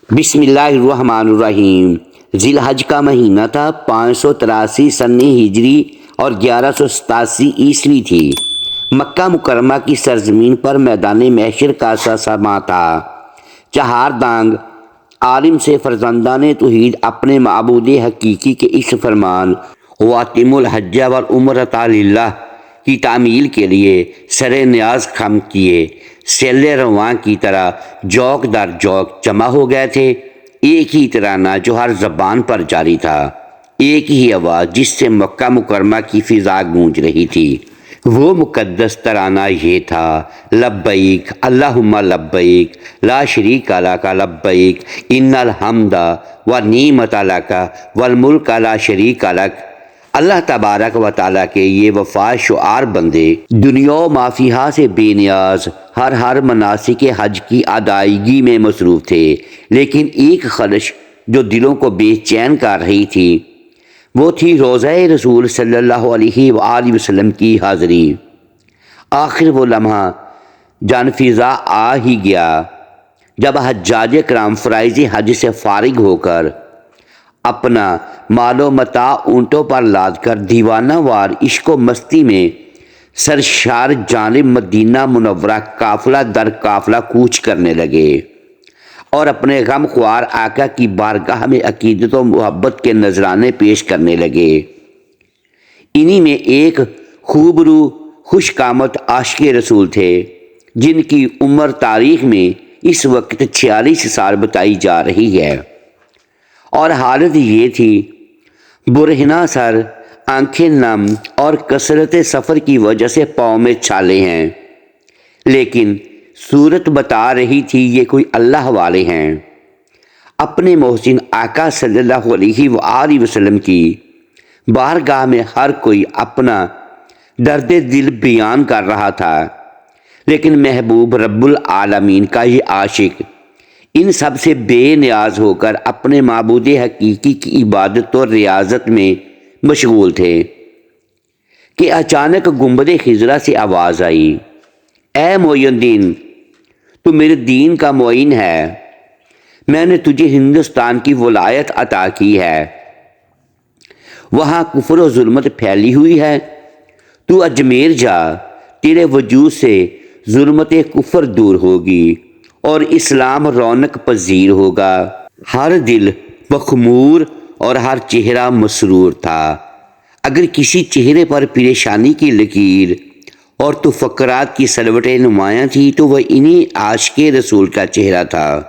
بسم اللہ الرحمن الرحیم۔ ذی الحج کا مہینہ تھا، 583 سن ہجری اور 1187 عیسوی تھی۔ مکہ مکرمہ کی سرزمین پر میدان محشر کا سا سما تھا۔ چہار دانگ عالم سے فرزندان توحید اپنے معبود حقیقی کے اس فرمان وَأَتِمُّوا الْحَجَّ وَالْعُمْرَةَ لِلَّہِ کی تعمیل کے لیے سر نیاز خم کیے سیل رواں کی طرح جوک در جوک جمع ہو گئے تھے۔ ایک ہی ترانہ جو ہر زبان پر جاری تھا، ایک ہی آواز جس سے مکہ مکرمہ کی فضا گونج رہی تھی۔ وہ مقدس ترانہ یہ تھا: لبیک اللہم لبیک لا شریک لک لبیک ان الحمد والنعمت لک والملک لا شریک لک۔ اللہ تبارک و تعالیٰ کے یہ وفا شعار بندے دنیا و ما فیہا سے بے نیاز ہر مناسک حج کی ادائیگی میں مصروف تھے، لیکن ایک خواہش جو دلوں کو بے چین کر رہی تھی وہ تھی روضہ رسول صلی اللہ علیہ وآلہ وسلم کی حاضری۔ آخر وہ لمحہ جان فضا آ ہی گیا جب حجاج کرام فرائض حج سے فارغ ہو کر اپنا مال و متاع اونٹوں پر لاد کر دیوانہ وار عشق و مستی میں سرشار جانب مدینہ منورہ قافلہ در قافلہ کوچ کرنے لگے اور اپنے غم خوار آقا کی بارگاہ میں عقیدت و محبت کے نذرانے پیش کرنے لگے۔ انہی میں ایک خوبرو خوش قامت عاشق رسول تھے جن کی عمر تاریخ میں اس وقت 46 سال بتائی جا رہی ہے، اور حالت یہ تھی برہنہ سر، آنکھیں نم اور کثرت سفر کی وجہ سے پاؤں میں چھالے ہیں، لیکن صورت بتا رہی تھی یہ کوئی اللہ والے ہیں۔ اپنے محسن آقا صلی اللہ علیہ وآلہ وسلم کی بارگاہ میں ہر کوئی اپنا درد دل بیان کر رہا تھا، لیکن محبوب رب العالمین کا یہ عاشق ان سب سے بے نیاز ہو کر اپنے معبود حقیقی کی عبادت اور ریاضت میں مشغول تھے کہ اچانک گنبد خضرا سے آواز آئی: اے معین الدین، تو میرے دین کا معین ہے، میں نے تجھے ہندوستان کی ولایت عطا کی ہے، وہاں کفر و ظلمت پھیلی ہوئی ہے، تو اجمیر جا، تیرے وجود سے ظلمت کفر دور ہوگی اور اسلام رونق پذیر ہوگا۔ ہر دل مخمور اور ہر چہرہ مسرور تھا۔ اگر کسی چہرے پر پریشانی کی لکیر اور تفکرات کی سلوٹیں نمایاں تھی تو وہ انہی عاشق رسول کا چہرہ تھا،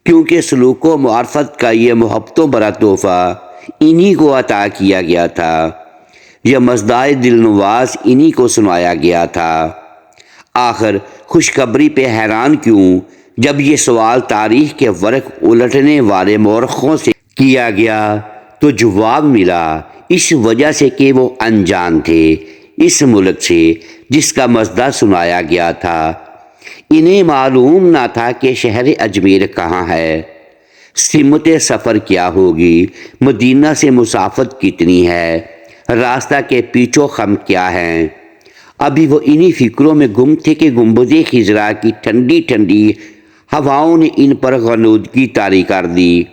کیونکہ سلوک و معرفت کا یہ محبتوں بھرا تحفہ انہی کو عطا کیا گیا تھا، یہ مزدائے دل نواز انہی کو سنایا گیا تھا۔ آخر خوشخبری پہ حیران کیوں جب یہ سوال تاریخ کے ورق الٹنے والے مورخوں سے کیا گیا تو جواب ملا: اس وجہ سے کہ وہ انجان تھے اس ملک سے جس کا مزدہ سنایا گیا تھا۔ انہیں معلوم نہ تھا کہ شہر اجمیر کہاں ہے، سمت سفر کیا ہوگی، مدینہ سے مسافت کتنی ہے، راستہ کے پیچ و خم کیا ہیں۔ ابھی وہ انہی فکروں میں گم تھے کہ گنبد خضرا کی ٹھنڈی ٹھنڈی ہواؤں نے ان پر غنودگی طاری کر دی۔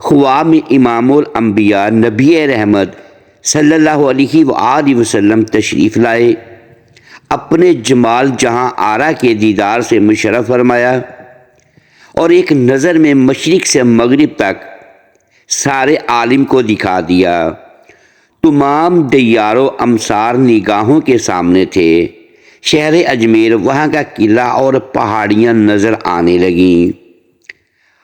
خواب میں امام الانبیاء نبی رحمت صلی اللہ علیہ وآلہ وسلم تشریف لائے، اپنے جمال جہاں آرا کے دیدار سے مشرف فرمایا اور ایک نظر میں مشرق سے مغرب تک سارے عالم کو دکھا دیا۔ تمام دیار و امصار نگاہوں کے سامنے تھے، شہر اجمیر، وہاں کا قلعہ اور پہاڑیاں نظر آنے لگیں۔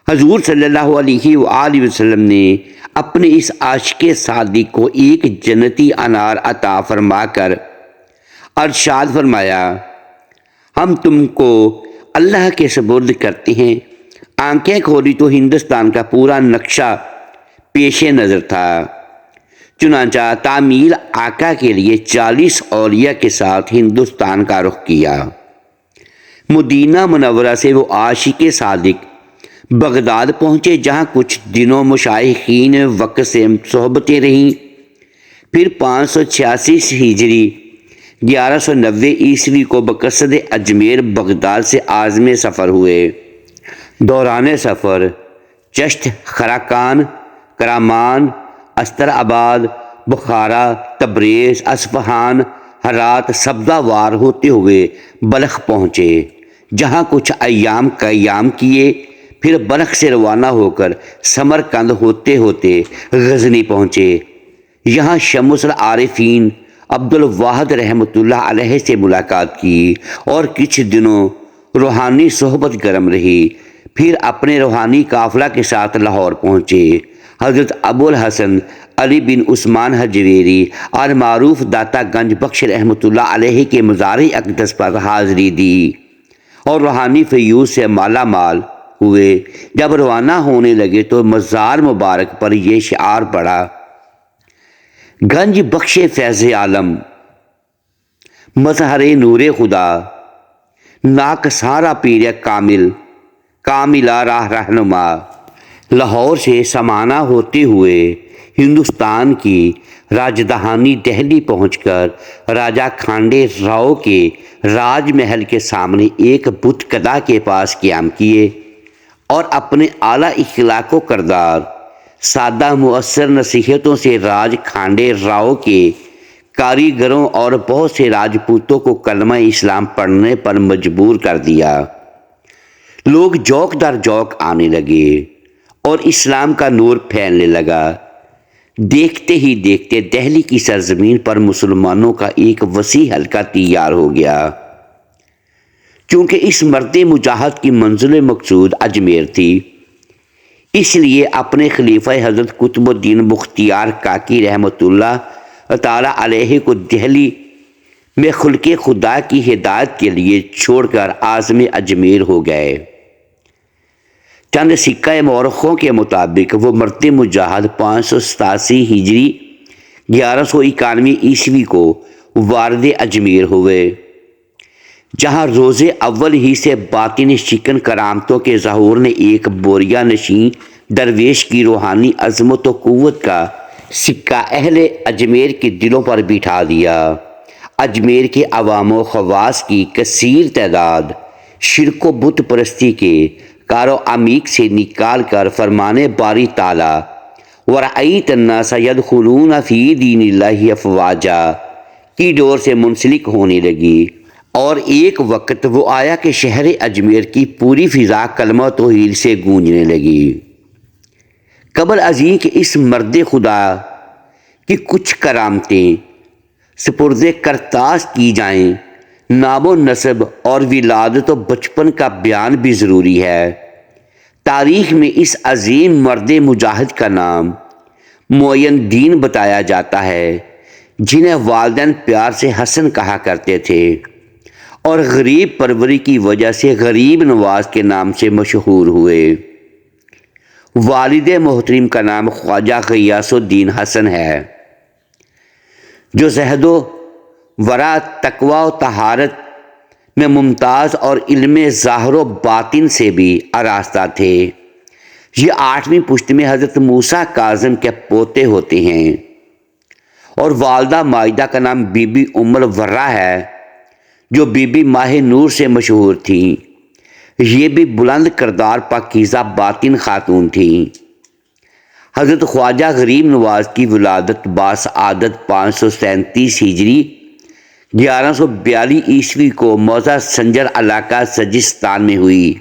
حضور صلی اللہ علیہ وآلہ وسلم نے اپنے اس عاشق صادق کو ایک جنتی انار عطا فرما کر ارشاد فرمایا: ہم تم کو اللہ کے سپرد کرتے ہیں۔ آنکھیں کھولی تو ہندوستان کا پورا نقشہ پیش نظر تھا۔ چنانچہ تعمیل آقا کے لیے 40 اولیاء کے ساتھ ہندوستان کا رخ کیا۔ مدینہ منورہ سے وہ عاشق صادق بغداد پہنچے، جہاں کچھ دنوں مشائخین وقت سے صحبتیں رہیں، پھر 586 ہجری 1190 عیسوی کو بقصد اجمیر بغداد سے عازم سفر ہوئے۔ دوران سفر چشت، خراقان، کرامان، استر آباد، بخارا، تبریز، اصفہان، ہرات سبزہ وار ہوتے ہوئے بلخ پہنچے، جہاں کچھ ایام قیام کیے، پھر بلخ سے روانہ ہو کر سمرقند ہوتے ہوتے غزنی پہنچے۔ یہاں شمس العارفین عبد الواحد رحمۃ اللہ علیہ سے ملاقات کی اور کچھ دنوں روحانی صحبت گرم رہی، پھر اپنے روحانی قافلہ کے ساتھ لاہور پہنچے۔ حضرت ابو الحسن علی بن عثمان حجویری اور معروف داتا گنج بخش رحمۃ اللہ علیہ کے مزار اقدس پر حاضری دی اور روحانی فیوز سے مالا مال ہوئے۔ جب روانہ ہونے لگے تو مزار مبارک پر یہ شعار پڑا: گنج بخش فیض عالم، مظہر نور خدا، ناک سارا پیر کامل، کاملہ راہ رہنما۔ لاہور سے سمانہ ہوتے ہوئے ہندوستان کی راجدھانی دہلی پہنچ کر راجہ کھانڈے راؤ کے راج محل کے سامنے ایک بت کدا کے پاس قیام کیے اور اپنے اعلیٰ اخلاق و کردار، سادہ مؤثر نصیحتوں سے راج کھانڈے راؤ کے کاریگروں اور بہت سے راجپوتوں کو کلمہ اسلام پڑھنے پر مجبور کر دیا۔ لوگ جوک در جوک آنے لگے اور اسلام کا نور پھیلنے لگا۔ دیکھتے ہی دیکھتے دہلی کی سرزمین پر مسلمانوں کا ایک وسیع حلقہ تیار ہو گیا۔ چونکہ اس مرد مجاہد کی منزل مقصود اجمیر تھی، اس لیے اپنے خلیفہ حضرت قطب الدین بختیار کاکی رحمۃ اللہ تعالیٰ علیہ کو دہلی میں خلق خدا کی ہدایت کے لیے چھوڑ کر عازم اجمیر ہو گئے۔ چند سکہ مورخوں کے مطابق وہ مرد مجاہد 587 ہجری 1191 عیسوی کو وارد اجمیر ہوئے، جہاں روز اول ہی سے باطن شکن کرامتوں کے ظہور نے ایک بوریا نشین درویش کی روحانی عظمت و قوت کا سکہ اہل اجمیر کے دلوں پر بٹھا دیا۔ اجمیر کے عوام و خواص کی کثیر تعداد شرک و بت پرستی کے کارو عمیق سے نکال کر فرمانے باری تعالیٰ وَرَأَيْتَ النَّاسَ يَدْخُلُونَ فِي دِينِ اللَّهِ أَفْوَاجًا کی ڈور سے منسلک ہونے لگی، اور ایک وقت وہ آیا کہ شہر اجمیر کی پوری فضا کلمہ توحید سے گونجنے لگی۔ قبل ازیں کہ اس مرد خدا کی کچھ کرامتیں سپرد کرتاس کی جائیں، نام و نسب اور ولادت و بچپن کا بیان بھی ضروری ہے۔ تاریخ میں اس عظیم مرد مجاہد کا نام معین الدین بتایا جاتا ہے، جنہیں والدین پیار سے حسن کہا کرتے تھے اور غریب پروری کی وجہ سے غریب نواز کے نام سے مشہور ہوئے۔ والد محترم کا نام خواجہ غیاث الدین حسن ہے، جو زہد و ورع، تقوی و طہارت میں ممتاز اور علم ظاہر و باطن سے بھی آراستہ تھے۔ یہ 8ویں پشت میں حضرت موسیٰ کاظم کے پوتے ہوتے ہیں، اور والدہ ماجدہ کا نام بی بی ام الورا ہے، جو بی بی ماہ نور سے مشہور تھیں۔ یہ بھی بلند کردار پاکیزہ باطن خاتون تھیں۔ حضرت خواجہ غریب نواز کی ولادت باسعادت 537 ہجری 1142 عیسوی کو موضع سنجر علاقہ سجستان میں ہوئی۔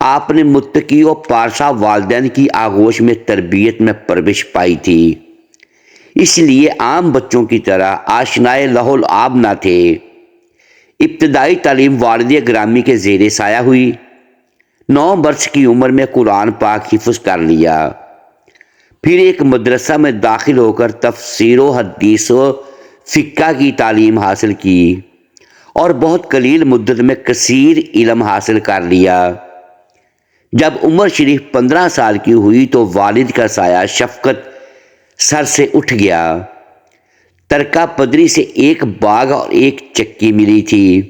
آپ نے متقی و پارسا والدین کی آغوش میں تربیت میں پرورش پائی تھی، اس لیے عام بچوں کی طرح آشنائے لہو لعاب نہ تھے۔ ابتدائی تعلیم والد گرامی کے زیر سایہ ہوئی۔ 9 برس کی عمر میں قرآن پاک حفظ کر لیا، پھر ایک مدرسہ میں داخل ہو کر تفسیر و حدیث و فقہ کی تعلیم حاصل کی اور بہت قلیل مدت میں کثیر علم حاصل کر لیا۔ جب عمر شریف 15 سال کی ہوئی تو والد کا سایہ شفقت سر سے اٹھ گیا۔ ترکہ پدری سے ایک باغ اور ایک چکی ملی تھی،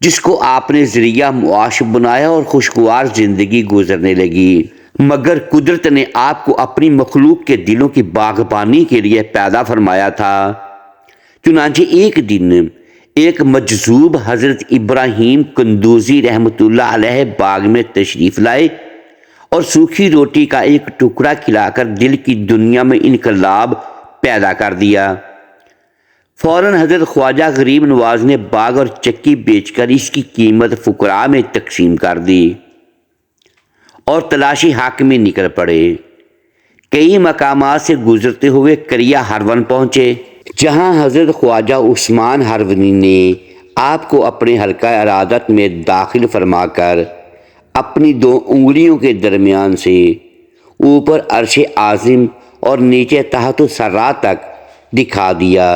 جس کو آپ نے ذریعہ معاش بنایا اور خوشگوار زندگی گزرنے لگی۔ مگر قدرت نے آپ کو اپنی مخلوق کے دلوں کی باغبانی کے لیے پیدا فرمایا تھا۔ چنانچہ ایک دن ایک مجذوب حضرت ابراہیم قندوزی رحمۃ اللہ علیہ باغ میں تشریف لائے اور سوکھی روٹی کا ایک ٹکڑا کھلا کر دل کی دنیا میں انقلاب پیدا کر دیا۔ فوراً حضرت خواجہ غریب نواز نے باغ اور چکی بیچ کر اس کی قیمت فقراء میں تقسیم کر دی اور تلاشی حق میں نکل پڑے۔ کئی مقامات سے گزرتے ہوئے کریا ہرون پہنچے، جہاں حضرت خواجہ عثمان ہرونی نے آپ کو اپنے حلقہ ارادت میں داخل فرما کر اپنی 2 انگلیوں کے درمیان سے اوپر عرش عظیم اور نیچے تحت الثری تک دکھا دیا۔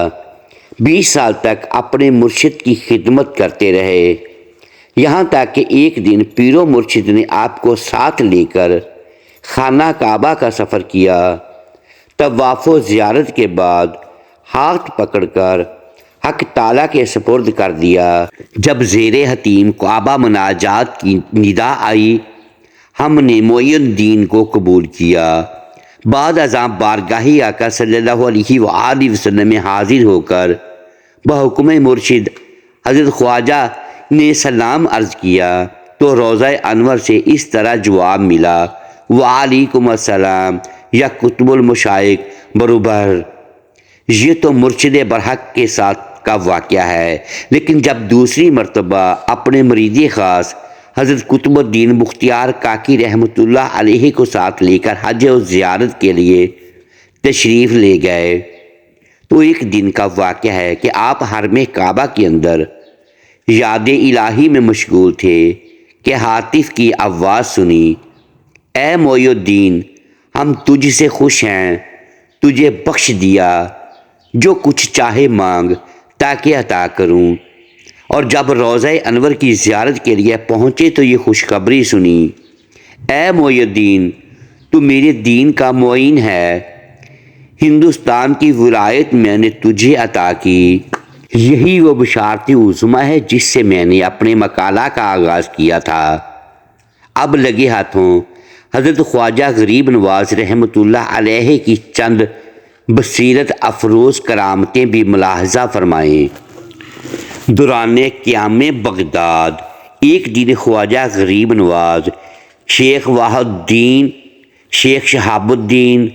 20 سال تک اپنے مرشد کی خدمت کرتے رہے، یہاں تک کہ ایک دن پیر و مرشد نے آپ کو ساتھ لے کر خانہ کعبہ کا سفر کیا۔ طواف و زیارت کے بعد ہاتھ پکڑ کر حق تعالیٰ کے سپرد کر دیا۔ جب زیر حتیم کعبہ مناجات کی ندا آئی، ہم نے معین الدین کو قبول کیا۔ بعد ازاں بارگاہ آقا صلی اللہ علیہ وآلہ وسلم میں حاضر ہو کر بحکم مرشد حضرت خواجہ نے سلام عرض کیا تو روضہ انور سے اس طرح جواب ملا: وعلیکم السلام یا قطب المشائق بروبر۔ یہ تو مرشد برحق کے ساتھ کا واقعہ ہے، لیکن جب دوسری مرتبہ اپنے مرید خاص حضرت قطب الدین بختیار کاکی رحمۃ اللہ علیہ کو ساتھ لے کر حج و زیارت کے لیے تشریف لے گئے تو ایک دن کا واقعہ ہے کہ آپ حرم کعبہ کے اندر یاد الہی میں مشغول تھے کہ ہاتف کی آواز سنی: اے معین الدین، ہم تجھ سے خوش ہیں، تجھے بخش دیا، جو کچھ چاہے مانگ تاکہ عطا کروں۔ اور جب روضہ انور کی زیارت کے لیے پہنچے تو یہ خوشخبری سنی: اے معین الدین، تو میرے دین کا معین ہے، ہندوستان کی ولایت میں نے تجھے عطا کی۔ یہی وہ بشارت عظمیٰ ہے جس سے میں نے اپنے مقالہ کا آغاز کیا تھا۔ اب لگے ہاتھوں حضرت خواجہ غریب نواز رحمۃ اللہ علیہ کی چند بصیرت افروز کرامتیں بھی ملاحظہ فرمائیں۔ دوران قیام بغداد ایک دن خواجہ غریب نواز، شیخ واحد الدین، شیخ شہاب الدین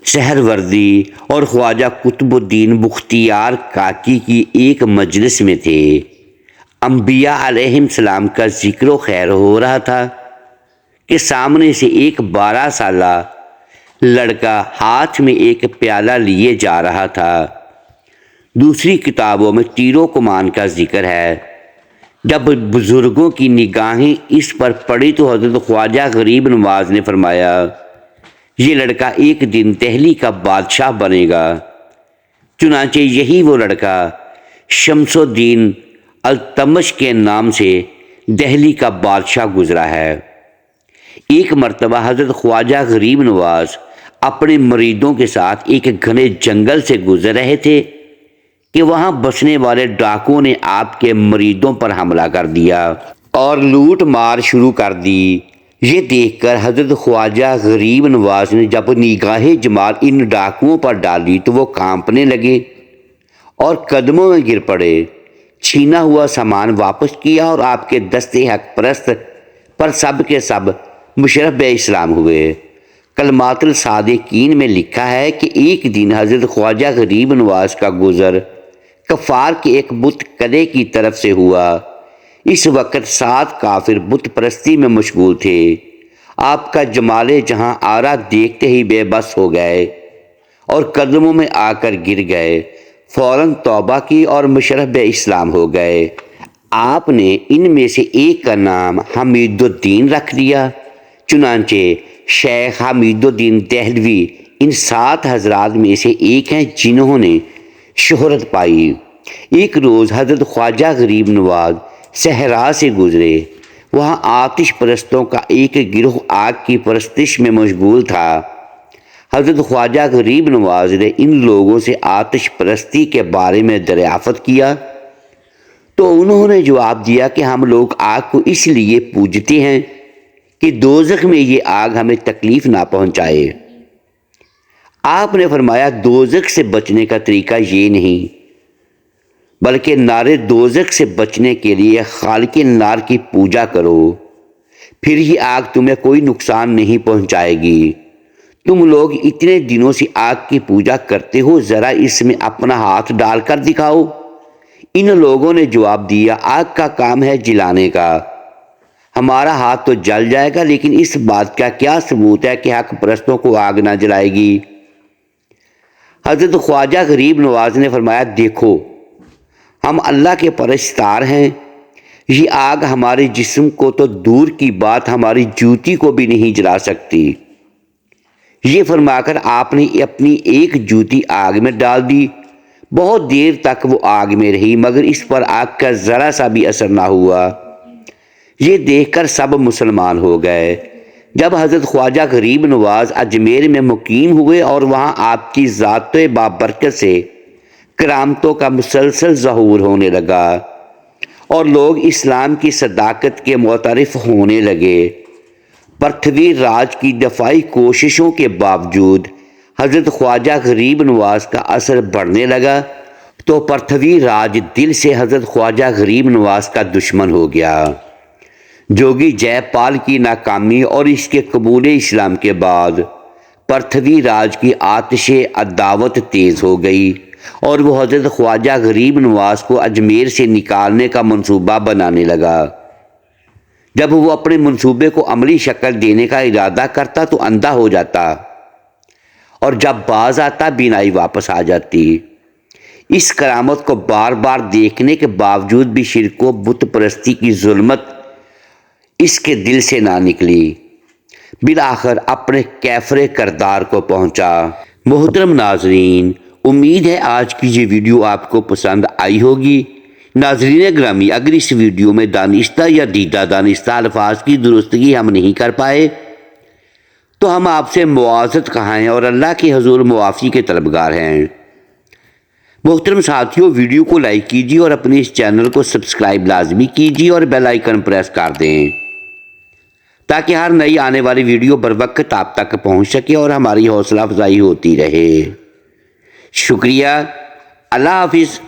سہروردی اور خواجہ قطب الدین بختیار کاکی کی ایک مجلس میں تھے۔ انبیاء علیہ السلام کا ذکر و خیر ہو رہا تھا کہ سامنے سے ایک 12 سالہ لڑکا ہاتھ میں ایک پیالہ لیے جا رہا تھا۔ دوسری کتابوں میں تیر و کمان کا ذکر ہے۔ جب بزرگوں کی نگاہیں اس پر پڑی تو حضرت خواجہ غریب نواز نے فرمایا: یہ لڑکا ایک دن دہلی کا بادشاہ بنے گا۔ چنانچہ یہی وہ لڑکا شمس الدین التمش کے نام سے دہلی کا بادشاہ گزرا ہے۔ ایک مرتبہ حضرت خواجہ غریب نواز اپنے مریدوں کے ساتھ ایک گھنے جنگل سے گزر رہے تھے کہ وہاں بسنے والے ڈاکوؤں نے آپ کے مریدوں پر حملہ کر دیا اور لوٹ مار شروع کر دی۔ یہ دیکھ کر حضرت خواجہ غریب نواز نے جب نگاہ جمال ان ڈاکوؤں پر ڈالی تو وہ کانپنے لگے اور قدموں میں گر پڑے۔ چھینا ہوا سامان واپس کیا اور آپ کے دست حق پرست پر سب کے سب مشرف اسلام ہوئے۔ کلمات الصادقین میں لکھا ہے کہ ایک دن حضرت خواجہ غریب نواز کا گزر کفار کے ایک بت کدے کی طرف سے ہوا۔ اس وقت 7 کافر بت پرستی میں مشغول تھے۔ آپ کا جمال جہاں آرا دیکھتے ہی بے بس ہو گئے اور قدموں میں آ کر گر گئے۔ فوراً توبہ کی اور مشرف اسلام ہو گئے۔ آپ نے ان میں سے ایک کا نام حمید الدین رکھ دیا۔ چنانچہ شیخ حمید الدین دہلوی ان 7 حضرات میں سے ایک ہیں جنہوں نے شہرت پائی۔ ایک روز حضرت خواجہ غریب نواز صحرا سے گزرے۔ وہاں آتش پرستوں کا ایک گروہ آگ کی پرستش میں مشغول تھا۔ حضرت خواجہ غریب نواز نے ان لوگوں سے آتش پرستی کے بارے میں دریافت کیا تو انہوں نے جواب دیا کہ ہم لوگ آگ کو اس لیے پوجتے ہیں کہ دوزخ میں یہ آگ ہمیں تکلیف نہ پہنچائے۔ آپ نے فرمایا: دوزخ سے بچنے کا طریقہ یہ نہیں بلکہ نار دوزخ سے بچنے کے لیے خالق نار کی پوجا کرو، پھر ہی آگ تمہیں کوئی نقصان نہیں پہنچائے گی۔ تم لوگ اتنے دنوں سے آگ کی پوجا کرتے ہو، ذرا اس میں اپنا ہاتھ ڈال کر دکھاؤ۔ ان لوگوں نے جواب دیا، آگ کا کام ہے جلانے کا، ہمارا ہاتھ تو جل جائے گا، لیکن اس بات کا کیا ثبوت ہے کہ حق پرستوں کو آگ نہ جلائے گی؟ حضرت خواجہ غریب نواز نے فرمایا، دیکھو ہم اللہ کے پرستار ہیں، یہ آگ ہمارے جسم کو تو دور کی بات ہماری جوتی کو بھی نہیں جلا سکتی۔ یہ فرما کر آپ نے اپنی ایک جوتی آگ میں ڈال دی۔ بہت دیر تک وہ آگ میں رہی، مگر اس پر آگ کا ذرا سا بھی اثر نہ ہوا۔ یہ دیکھ کر سب مسلمان ہو گئے۔ جب حضرت خواجہ غریب نواز اجمیر میں مقیم ہوئے اور وہاں آپ کی ذات بابرکت سے کرامتوں کا مسلسل ظہور ہونے لگا اور لوگ اسلام کی صداقت کے معترف ہونے لگے، پرتھوی راج کی دفاعی کوششوں کے باوجود حضرت خواجہ غریب نواز کا اثر بڑھنے لگا، تو پرتھوی راج دل سے حضرت خواجہ غریب نواز کا دشمن ہو گیا۔ جوگی جے پال کی ناکامی اور اس کے قبول اسلام کے بعد پرتھوی راج کی آتش عداوت تیز ہو گئی اور وہ حضرت خواجہ غریب نواز کو اجمیر سے نکالنے کا منصوبہ بنانے لگا۔ جب وہ اپنے منصوبے کو عملی شکل دینے کا ارادہ کرتا تو اندھا ہو جاتا، اور جب باز آتا بینائی واپس آ جاتی۔ اس کرامت کو بار بار دیکھنے کے باوجود بھی شرک و بت پرستی کی ظلمت اس کے دل سے نہ نکلی۔ بالآخر اپنے کیفر کردار کو پہنچا۔ محترم ناظرین، امید ہے آج کی یہ ویڈیو آپ کو پسند آئی ہوگی۔ ناظرین گرامی، اگر اس ویڈیو میں دانستہ یا دیدہ دانستہ الفاظ کی درستگی ہم نہیں کر پائے تو ہم آپ سے معذرت خواہ اور اللہ کے حضور معافی کے طلبگار ہیں۔ محترم ساتھیوں، ویڈیو کو لائک کیجیے اور اپنے اس چینل کو سبسکرائب لازمی کیجیے اور بیل آئیکن پریس کر دیں تاکہ ہر نئی آنے والی ویڈیو بر وقت آپ تک پہنچ سکے اور ہماری حوصلہ افزائی ہوتی رہے۔ شکریہ۔ اللہ حافظ۔